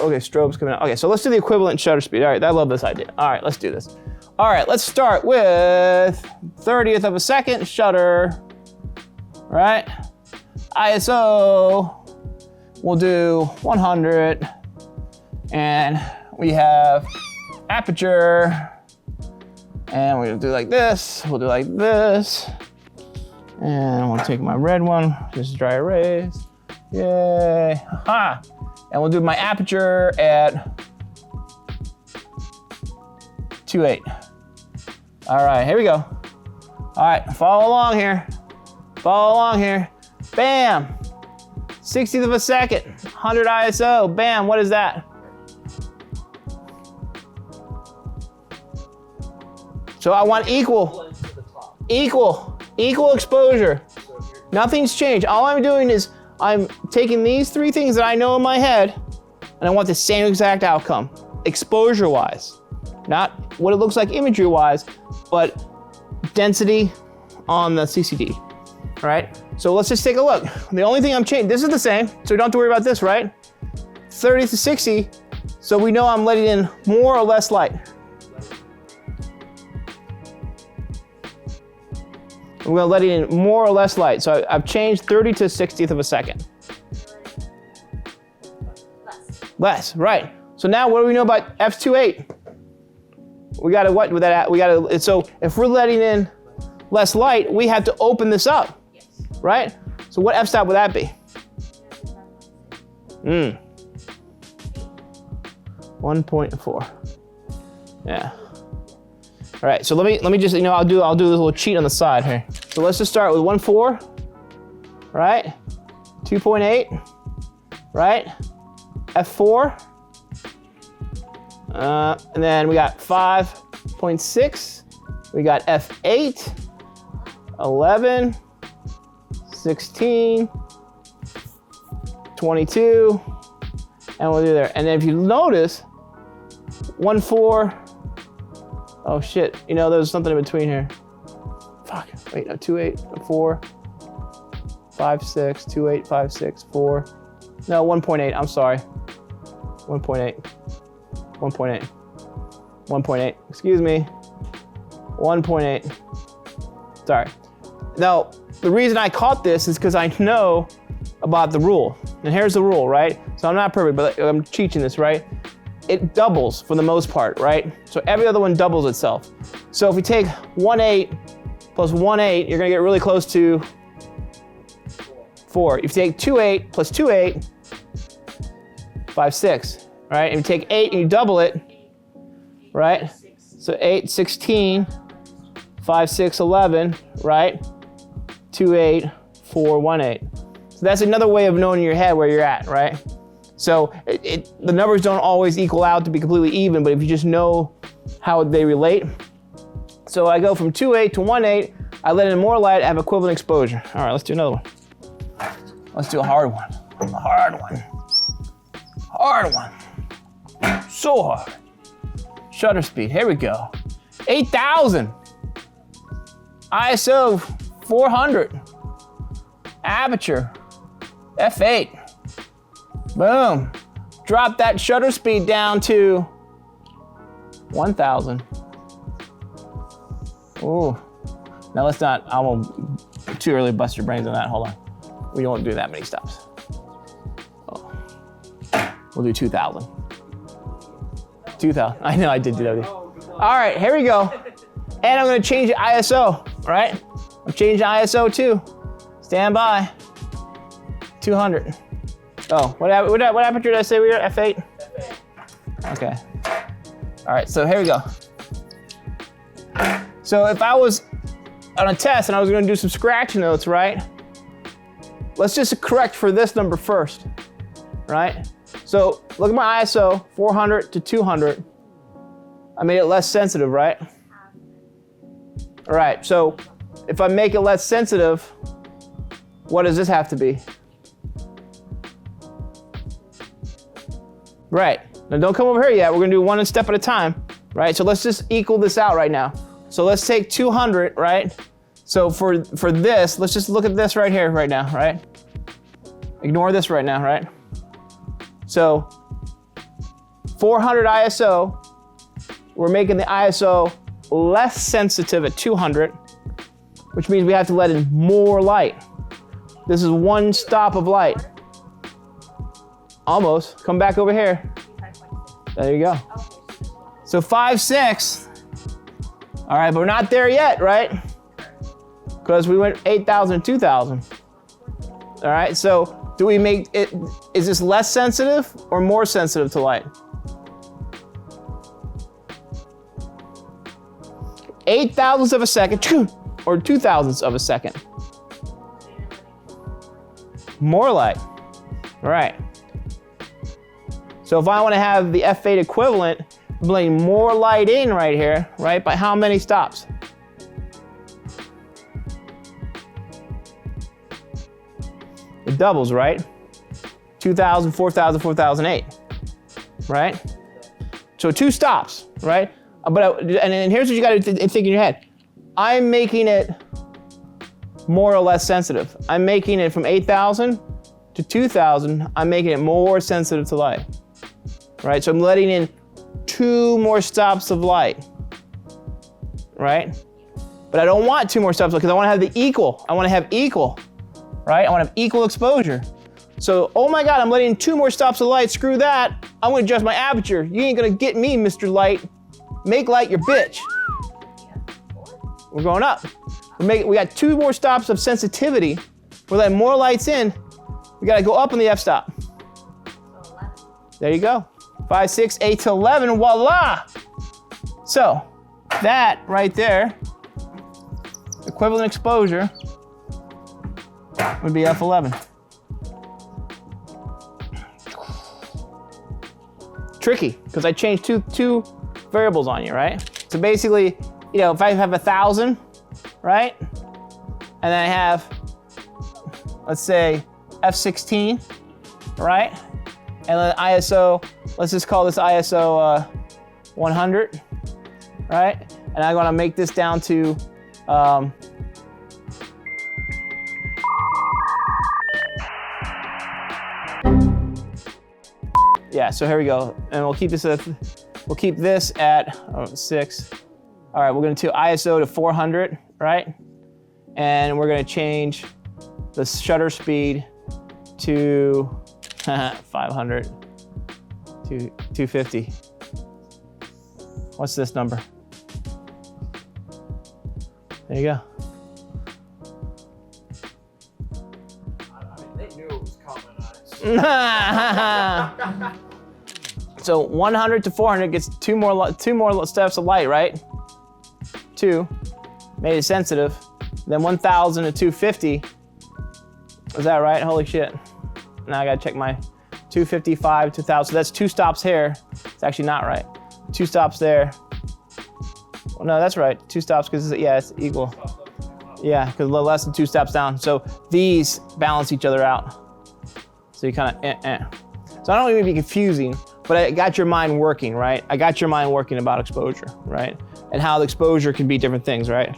okay, strobe's coming out. Okay, so let's do the equivalent shutter speed. All right, I love this idea. All right, let's do this. All right, let's start with 30th of a second shutter, right? ISO, we'll do 100, and we have aperture, and we're gonna do like this, we'll do like this, and we'll take my red one, just dry erase, yay, ha! And we'll do my aperture at 2.8. All right, here we go. All right, follow along here. Follow along here. Bam! 60th of a second, 100 ISO, bam, what is that? So I want equal exposure. Nothing's changed. All I'm doing is I'm taking these three things that I know in my head, and I want the same exact outcome, exposure-wise. Not what it looks like imagery-wise, but density on the CCD, right? So let's just take a look. The only thing I'm changing, this is the same, so we don't have to worry about this, right? 30 to 60, so we know I'm letting in more or less light. We're gonna let it in more or less light. So I've changed 30 to 60th of a second. Less, right. So now what do we know about f2.8? We gotta, what with that, we gotta, so if we're letting in less light, we have to open this up, right? So what f-stop would that be? 1.4, yeah. All right, so let me just, I'll do this little cheat on the side here. So let's just start with 1.4, right? 2.8, right? F4, and then we got 5.6, we got F8, 11, 16, 22, and we'll do there. And then if you notice, 1.4, oh shit, there's something in between here. Fuck, wait, no, 2.8, 4, 5.6, 2.8, 5.6, 4. No, 1.8, I'm sorry. 1.8, 1.8, 1.8, excuse me. 1.8, sorry. Now, the reason I caught this is because I know about the rule. And here's the rule, right? So I'm not perfect, but I'm teaching this, right? It doubles for the most part, right? So every other one doubles itself. So if we take 1.8 plus 1.8, you're gonna get really close to 4. If you take 2.8 plus 2.8, 5.6, right? And you take 8 and you double it, right? So 8, 16, 5.6, 11, right? 2.8, 4, 1.8. So that's another way of knowing in your head where you're at, right? So the numbers don't always equal out to be completely even, but if you just know how they relate. So I go from 2.8 to 1.8, I let in more light, I have equivalent exposure. All right, let's do another one. Let's do a hard one. A hard one. Hard one. So hard. Shutter speed, here we go. 8,000. ISO 400. Aperture, f8. Boom. Drop that shutter speed down to 1,000. Ooh. Now let's not, I won't too early bust your brains on that, hold on. We won't do that many steps. Oh. We'll do 2,000. 2,000, I know I did do that. All right, here we go. And I'm gonna change the ISO, right? I'm changing ISO too. Stand by. 200. Oh, what aperture did I say we were at? F8? F8. Okay. All right, so here we go. So if I was on a test and I was gonna do some scratch notes, right? Let's just correct for this number first, right? So look at my ISO, 400 to 200. I made it less sensitive, right? All right, so if I make it less sensitive, what does this have to be? Right, now don't come over here yet. We're gonna do one step at a time, right? So let's just equal this out right now. So let's take 200, right? So for this, let's just look at this right here right now, right? Ignore this right now, right? So 400 ISO, we're making the ISO less sensitive at 200, which means we have to let in more light. This is one stop of light. Almost. Come back over here. There you go. So 5/6. All right, but we're not there yet, right? Because we went 8,000 and 2,000. All right, so do we make it, is this less sensitive or more sensitive to light? 8,000ths of a second, or 2,000ths of a second. More light, all right. So if I want to have the F8 equivalent, I'm letting more light in right here, right? By how many stops? It doubles, right? 2,000, 4,000, 4,008, right? So 2 stops, right? And here's what you got to think in your head. I'm making it more or less sensitive. I'm making it from 8,000 to 2,000. I'm making it more sensitive to light, right? So I'm letting in 2 more stops of light, right? But I don't want 2 more stops because I want to have the equal. I want to have equal, right? I want to have equal exposure. So, oh my God, I'm letting in 2 more stops of light. Screw that. I'm going to adjust my aperture. You ain't going to get me, Mr. Light. Make light your bitch. We're going up. We got 2 more stops of sensitivity. We're letting more lights in. We got to go up on the f-stop. There you go. 5, 6, 8 to 11, voila! So, that right there, equivalent exposure, would be F11. Tricky, because I changed two variables on you, right? So basically, you know, if I have 1,000, right? And then I have, let's say, F16, right? And then ISO, let's just call this ISO 100, right? And I'm gonna make this down to, yeah, so here we go. And we'll keep this at 6. All right, we're gonna do ISO to 400, right? And we're gonna change the shutter speed to 500 to 250. What's this number? There you go. They knew it was coming on. So 100 to 400 gets two more steps of light, right? 2, made it sensitive. Then 1,000 to 250. Is that right? Holy shit. Now I gotta check my 255, 2,000. So that's 2 stops here. It's actually not right. 2 stops there. Well, no, that's right. 2 stops because yeah, it's equal. Yeah, because a little less than 2 steps down. So these balance each other out. So you kind of So I don't want to be confusing, but I got your mind working, right? I got your mind working about exposure, right? And how the exposure can be different things, right?